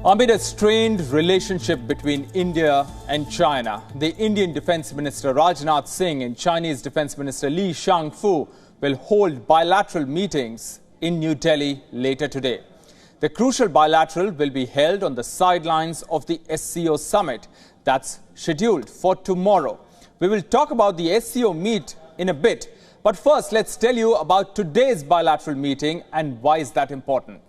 Amid a strained relationship between India and China, the Indian Defense Minister Rajnath Singh and Chinese Defense Minister Li Shangfu will hold bilateral meetings in New Delhi later today. The crucial bilateral will be held on the sidelines of the SCO Summit that's scheduled for tomorrow. We will talk about the SCO meet in a bit, but first let's tell you about today's bilateral meeting and why is that important.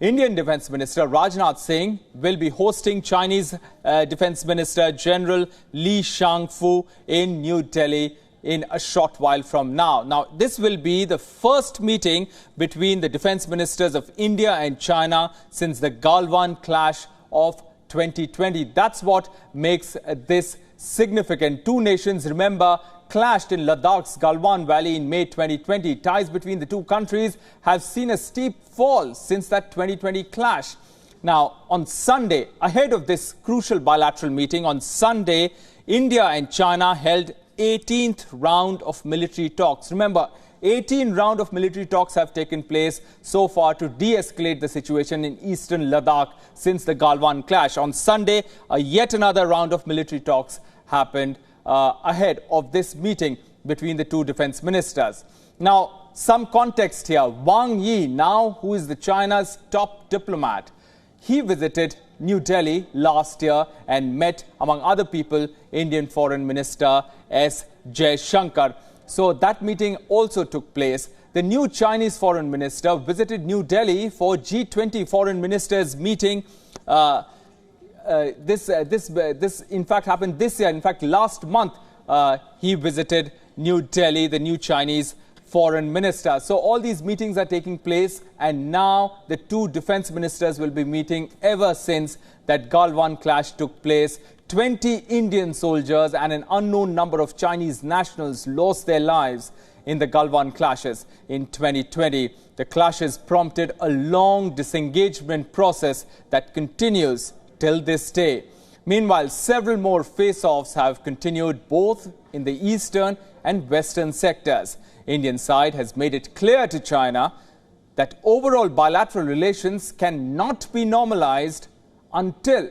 Indian Defense Minister Rajnath Singh will be hosting Chinese Defense Minister General Li Shangfu in New Delhi in a short while from now. Now, this will be the first meeting between the defense ministers of India and China since the Galwan clash of 2020. That's what makes this significant. Two nations, remember, clashed in Ladakh's Galwan Valley in May 2020. Ties between the two countries have seen a steep fall since that 2020 clash. Now, on Sunday, ahead of this crucial bilateral meeting, on Sunday, India and China held 18th round of military talks. Remember, 18 rounds of military talks have taken place so far to de-escalate the situation in eastern Ladakh since the Galwan clash. On Sunday, yet another round of military talks happened ahead of this meeting between the two defense ministers. Now, some context here. Wang Yi, now who is the China's top diplomat, he visited New Delhi last year and met, among other people, Indian Foreign Minister S. Jaishankar. So that meeting also took place. The new Chinese Foreign Minister visited New Delhi for G20 Foreign Ministers meeting. This in fact happened this year. In fact, last month he visited New Delhi, the new Chinese Foreign Minister. So all these meetings are taking place, and now the two defense ministers will be meeting ever since that Galwan clash took place. 20 Indian soldiers and an unknown number of Chinese nationals lost their lives in the Galwan clashes in 2020. The clashes prompted a long disengagement process that continues till this day. Meanwhile, several more face-offs have continued both in the eastern and western sectors. Indian side has made it clear to China that overall bilateral relations cannot be normalized until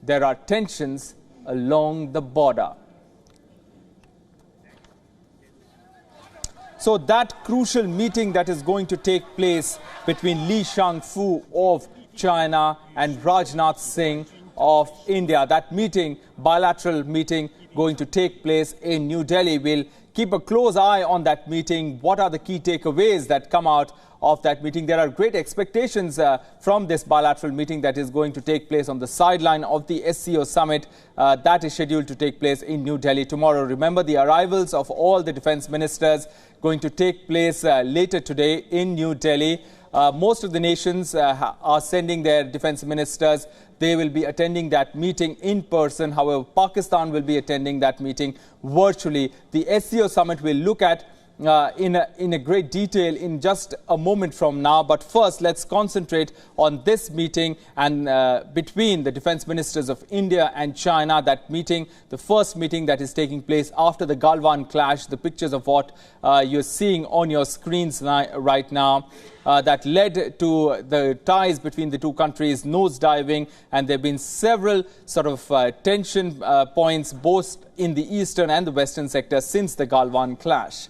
there are tensions along the border. So that crucial meeting that is going to take place between Li Shangfu of China and Rajnath Singh of India, that meeting, bilateral meeting, going to take place in New Delhi. We'll keep a close eye on that meeting. What are the key takeaways that come out of that meeting? There are great expectations from this bilateral meeting that is going to take place on the sideline of the SCO Summit that is scheduled to take place in New Delhi tomorrow. Remember, the arrivals of all the defense ministers going to take place later today in New Delhi. Most of the nations are sending their defense ministers. They will be attending that meeting in person. However, Pakistan will be attending that meeting virtually. The SCO Summit will look at in a great detail in just a moment from now. But first, let's concentrate on this meeting and between the defense ministers of India and China. That meeting, the first meeting that is taking place after the Galwan clash. The pictures of what you're seeing on your screens right now. That led to the ties between the two countries nosediving, and there have been several sort of tension points both in the eastern and the western sector since the Galwan clash.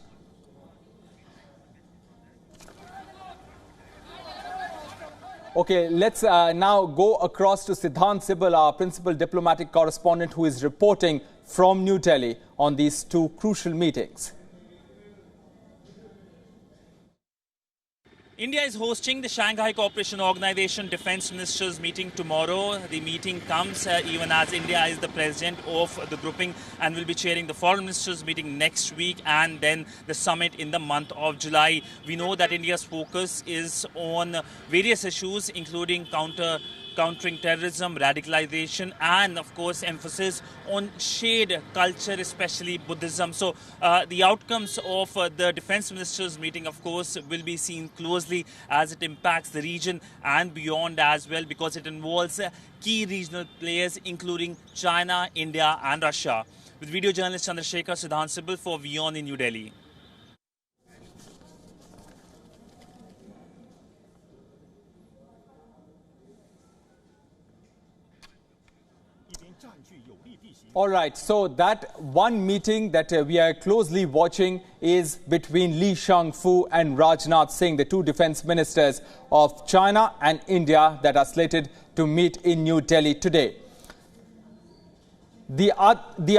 Okay, let's now go across to Siddhant Sibal, our principal diplomatic correspondent, who is reporting from New Delhi on these two crucial meetings. India is hosting the Shanghai Cooperation Organization Defense Ministers meeting tomorrow. The meeting comes even as India is the president of the grouping and will be chairing the foreign ministers meeting next week and then the summit in the month of July. We know that India's focus is on various issues, including countering terrorism, radicalization, and of course emphasis on shared culture, especially Buddhism. So the outcomes of the defense ministers meeting, of course, will be seen closely as it impacts the region and beyond as well, because it involves key regional players including China, India and Russia. With video journalist Chandrasekhar, Siddhant Sibal for WION in New Delhi. All right, so that one meeting that we are closely watching is between Li Shangfu and Rajnath Singh, the two defense ministers of China and India that are slated to meet in New Delhi today. The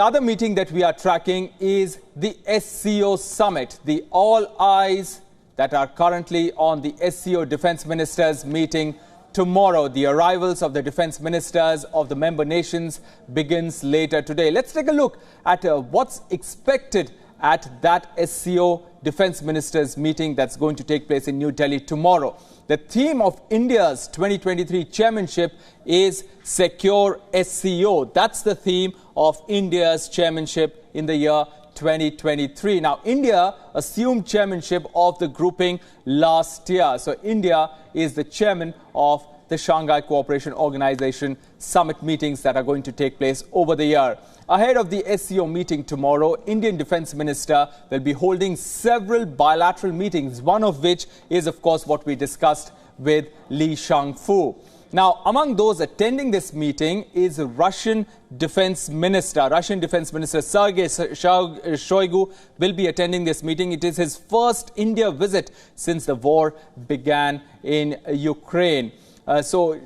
other meeting that we are tracking is the SCO Summit, the all eyes that are currently on the SCO Defense Ministers meeting tomorrow. The arrivals of the defense ministers of the member nations begins later today. Let's take a look at what's expected at that SCO Defense Ministers meeting that's going to take place in New Delhi tomorrow. The theme of India's 2023 chairmanship is Secure SCO. That's the theme of India's chairmanship in the year 2023. Now, India assumed chairmanship of the grouping last year. So, India is the chairman of the Shanghai Cooperation Organization summit meetings that are going to take place over the year. Ahead of the SCO meeting tomorrow, Indian Defense Minister will be holding several bilateral meetings, one of which is, of course, what we discussed with Li Shangfu. Now, among those attending this meeting is Russian Defense Minister. Russian Defense Minister Sergei Shoigu will be attending this meeting. It is his first India visit since the war began in Ukraine. So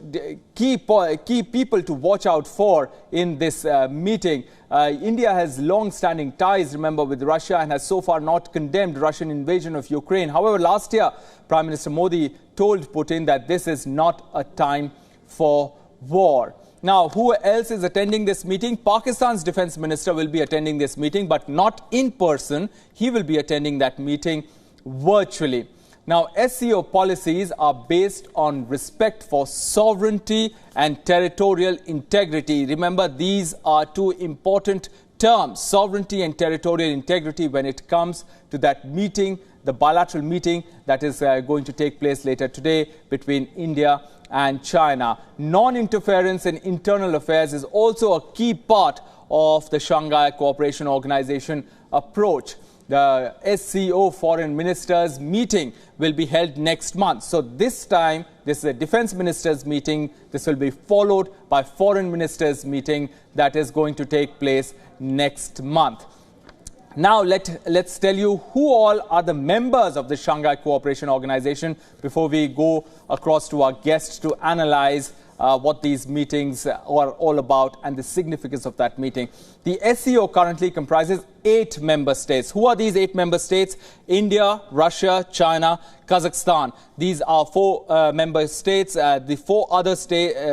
key people to watch out for in this meeting. India has long-standing ties, remember, with Russia and has so far not condemned Russian invasion of Ukraine. However, last year, Prime Minister Modi told Putin that this is not a time for war. Now, who else is attending this meeting? Pakistan's Defense Minister will be attending this meeting, but not in person. He will be attending that meeting virtually. Now, SCO policies are based on respect for sovereignty and territorial integrity. Remember, these are two important terms, sovereignty and territorial integrity, when it comes to that meeting, the bilateral meeting that is going to take place later today between India and China. Non-interference in internal affairs is also a key part of the Shanghai Cooperation Organization approach. The SCO Foreign Ministers meeting will be held next month. So this time, this is a Defense Ministers meeting. This will be followed by Foreign Ministers meeting that is going to take place next month. Now, let's tell you who all are the members of the Shanghai Cooperation Organization before we go across to our guests to analyze what these meetings are all about and the significance of that meeting. The SCO currently comprises 8 member states. Who are these 8 member states? India, Russia, China, Kazakhstan. These are 4 member states. The 4 other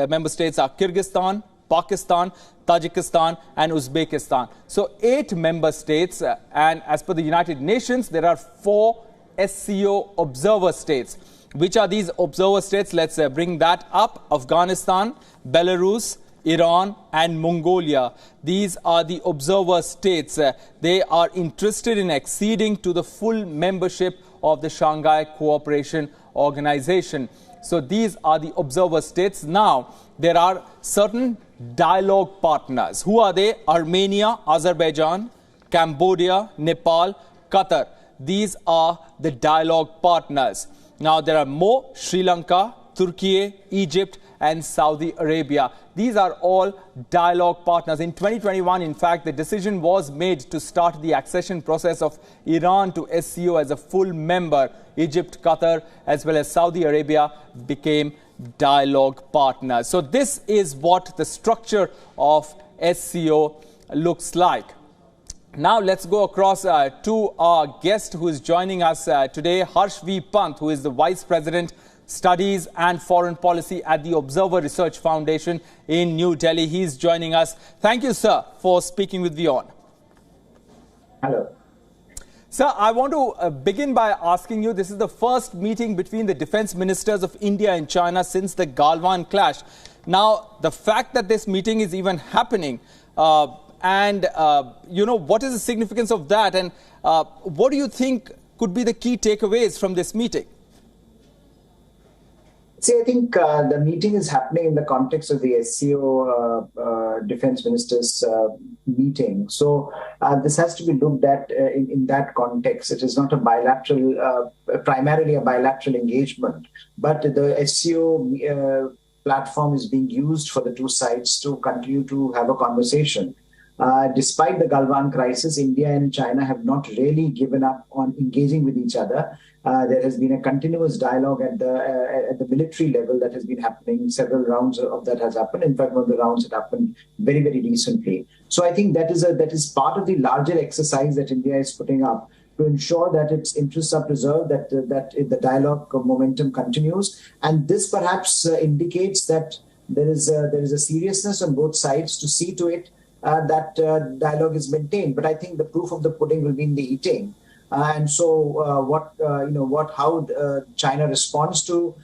member states are Kyrgyzstan, Pakistan, Tajikistan and Uzbekistan. So 8 member states, and as per the United Nations, there are 4 SCO observer states. Which are these observer states? Let's bring that up. Afghanistan, Belarus, Iran and Mongolia. These are the observer states. They are interested in acceding to the full membership of the Shanghai Cooperation Organization. So these are the observer states. Now, there are certain dialogue partners. Who are they? Armenia, Azerbaijan, Cambodia, Nepal, Qatar. These are the dialogue partners. Now, there are more: Sri Lanka, Turkey, Egypt and Saudi Arabia. These are all dialogue partners. In 2021, in fact, the decision was made to start the accession process of Iran to SCO as a full member. Egypt, Qatar as well as Saudi Arabia became dialogue partners. So this is what the structure of SCO looks like. Now let's go across to our guest who is joining us today, Harsh V. Pant, who is the Vice President, Studies and Foreign Policy at the Observer Research Foundation in New Delhi. He is joining us. Thank you, sir, for speaking with WION. Hello. Sir, I want to begin by asking you, this is the first meeting between the defense ministers of India and China since the Galwan clash. Now, the fact that this meeting is even happening, what is the significance of that? And what do you think could be the key takeaways from this meeting? See, I think the meeting is happening in the context of the SCO Defense Ministers meeting. So this has to be looked at in that context. It is not a bilateral, primarily a bilateral engagement, but the SCO platform is being used for the two sides to continue to have a conversation. Despite the Galwan crisis, India and China have not really given up on engaging with each other. There has been a continuous dialogue at the military level that has been happening. Several rounds of that has happened. In fact, one of the rounds had happened very, very recently. So I think that is part of the larger exercise that India is putting up to ensure that its interests are preserved, that the dialogue momentum continues. And this perhaps indicates that there is a seriousness on both sides to see to it that dialogue is maintained. But I think the proof of the pudding will be in the eating. And so how China responds to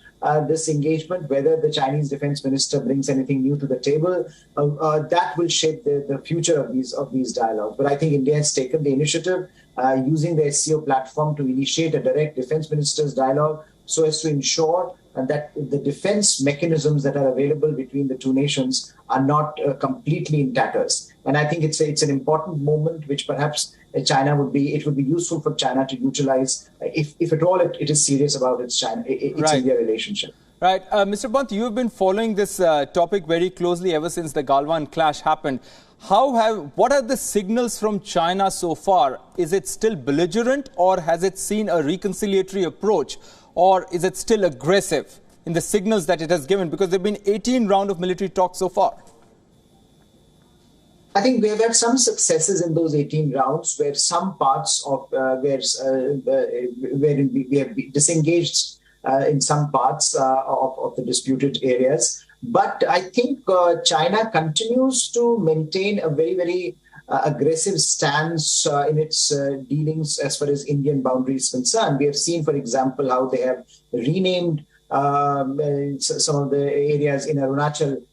this engagement, whether the Chinese defense minister brings anything new to the table, that will shape the future of these dialogues. But I think India has taken the initiative using the SCO platform to initiate a direct defense ministers dialogue so as to ensure that the defense mechanisms that are available between the two nations are not completely in tatters. And I think it's an important moment which perhaps it would be useful for China to utilize if at all it is serious about its India relationship. Right. Mr. Pant, you have been following this topic very closely ever since the Galwan clash happened. What are the signals from China so far? Is it still belligerent, or has it seen a reconciliatory approach, or is it still aggressive in the signals that it has given? Because there have been 18 rounds of military talks so far. I think we have had some successes in those 18 rounds where some parts of where we have disengaged in some parts of the disputed areas. But I think China continues to maintain a very, very aggressive stance in its dealings as far as Indian boundaries concerned. We have seen, for example, how they have renamed some of the areas in Arunachal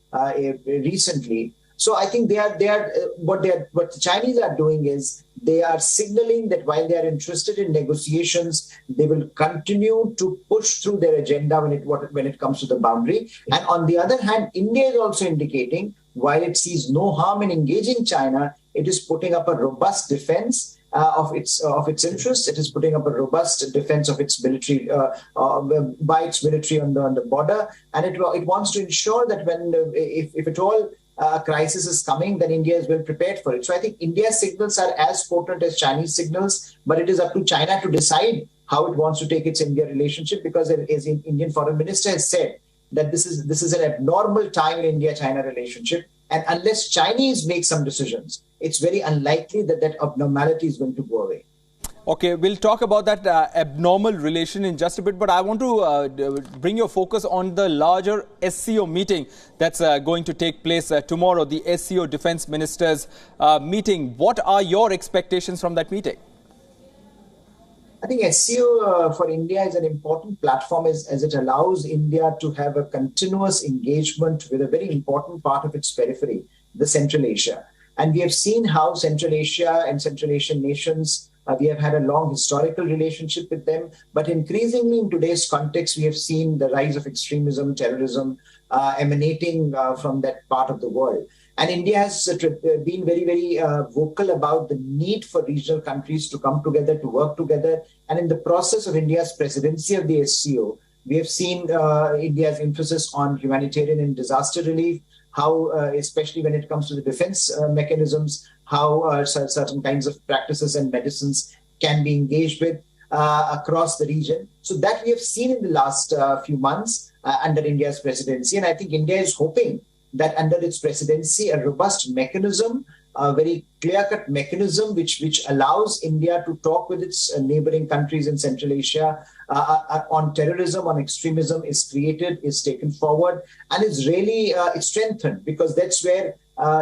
recently. So I think what the Chinese are doing is they are signaling that while they are interested in negotiations, they will continue to push through their agenda when it comes to the boundary. And on the other hand, India is also indicating, while it sees no harm in engaging China, it is putting up a robust defense of its interests. It is putting up a robust defense of its military by its military on the border, and it wants to ensure that if at all a crisis is coming, then India is well prepared for it. So I think India's signals are as potent as Chinese signals, but it is up to China to decide how it wants to take its India relationship, because as the Indian foreign minister has said that this is an abnormal time in India-China relationship, and unless Chinese make some decisions, it's very unlikely that abnormality is going to go away. Okay, we'll talk about that abnormal relation in just a bit, but I want to bring your focus on the larger SCO meeting that's going to take place tomorrow, the SCO Defense Ministers meeting. What are your expectations from that meeting? I think SCO for India is an important platform as it allows India to have a continuous engagement with a very important part of its periphery, the Central Asia. And we have seen how Central Asia and Central Asian nations, we have had a long historical relationship with them. But increasingly in today's context, we have seen the rise of extremism, terrorism emanating from that part of the world. And India has been very, very vocal about the need for regional countries to come together, to work together. And in the process of India's presidency of the SCO, we have seen India's emphasis on humanitarian and disaster relief, how, especially when it comes to the defense mechanisms, how certain kinds of practices and medicines can be engaged with across the region. So that we have seen in the last few months under India's presidency. And I think India is hoping that under its presidency, a robust mechanism, a very clear-cut mechanism which allows India to talk with its neighboring countries in Central Asia on terrorism, on extremism is created, is taken forward, and is really strengthened, because that's where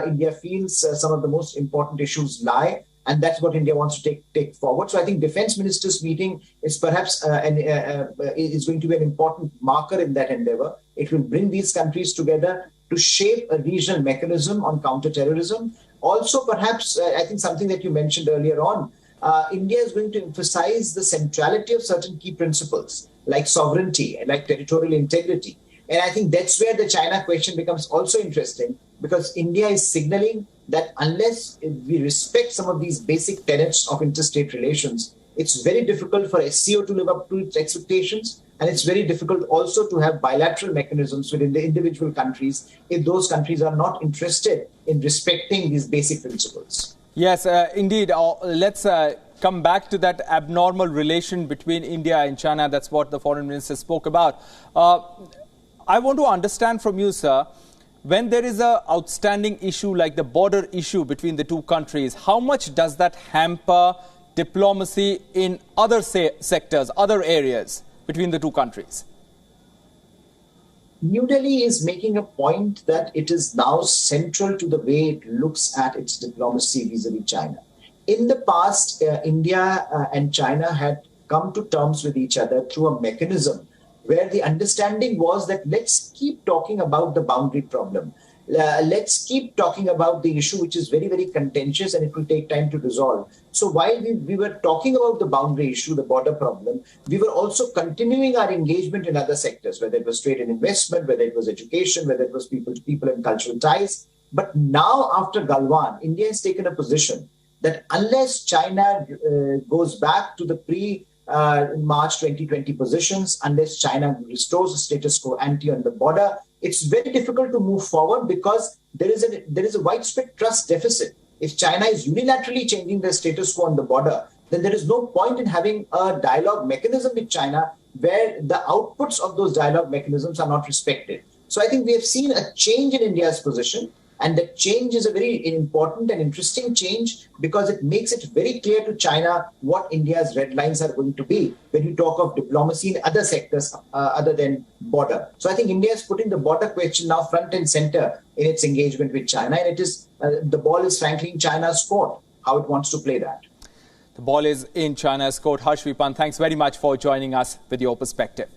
India feels some of the most important issues lie. And that's what India wants to take forward. So I think Defense Ministers meeting is perhaps is going to be an important marker in that endeavor. It will bring these countries together to shape a regional mechanism on counter-terrorism. Also, perhaps, I think something that you mentioned earlier on, India is going to emphasize the centrality of certain key principles like sovereignty and like territorial integrity. And I think that's where the China question becomes also interesting, because India is signaling that unless we respect some of these basic tenets of interstate relations, it's very difficult for SCO to live up to its expectations. And it's very difficult also to have bilateral mechanisms within the individual countries if those countries are not interested in respecting these basic principles. Yes, indeed. Let's come back to that abnormal relation between India and China. That's what the foreign minister spoke about. I want to understand from you, sir, when there is an outstanding issue like the border issue between the two countries, how much does that hamper diplomacy in other sectors, other areas between the two countries? New Delhi is making a point that it is now central to the way it looks at its diplomacy vis-a-vis China. In the past, India and China had come to terms with each other through a mechanism where the understanding was that let's keep talking about the boundary problem. Let's keep talking about the issue, which is very, very contentious and it will take time to resolve. So while we were talking about the boundary issue, the border problem, we were also continuing our engagement in other sectors, whether it was trade and investment, whether it was education, whether it was people to people and cultural ties. But now after Galwan, India has taken a position that unless China goes back to the pre-March 2020 positions, unless China restores the status quo ante on the border, it's very difficult to move forward because there is a widespread trust deficit. If China is unilaterally changing their status quo on the border, then there is no point in having a dialogue mechanism with China where the outputs of those dialogue mechanisms are not respected. So I think we have seen a change in India's position. And that change is a very important and interesting change because it makes it very clear to China what India's red lines are going to be when you talk of diplomacy in other sectors other than border. So I think India is putting the border question now front and center in its engagement with China. And it is the ball is frankly in China's court, how it wants to play that. The ball is in China's court. Harsh Vipan, thanks very much for joining us with your perspective.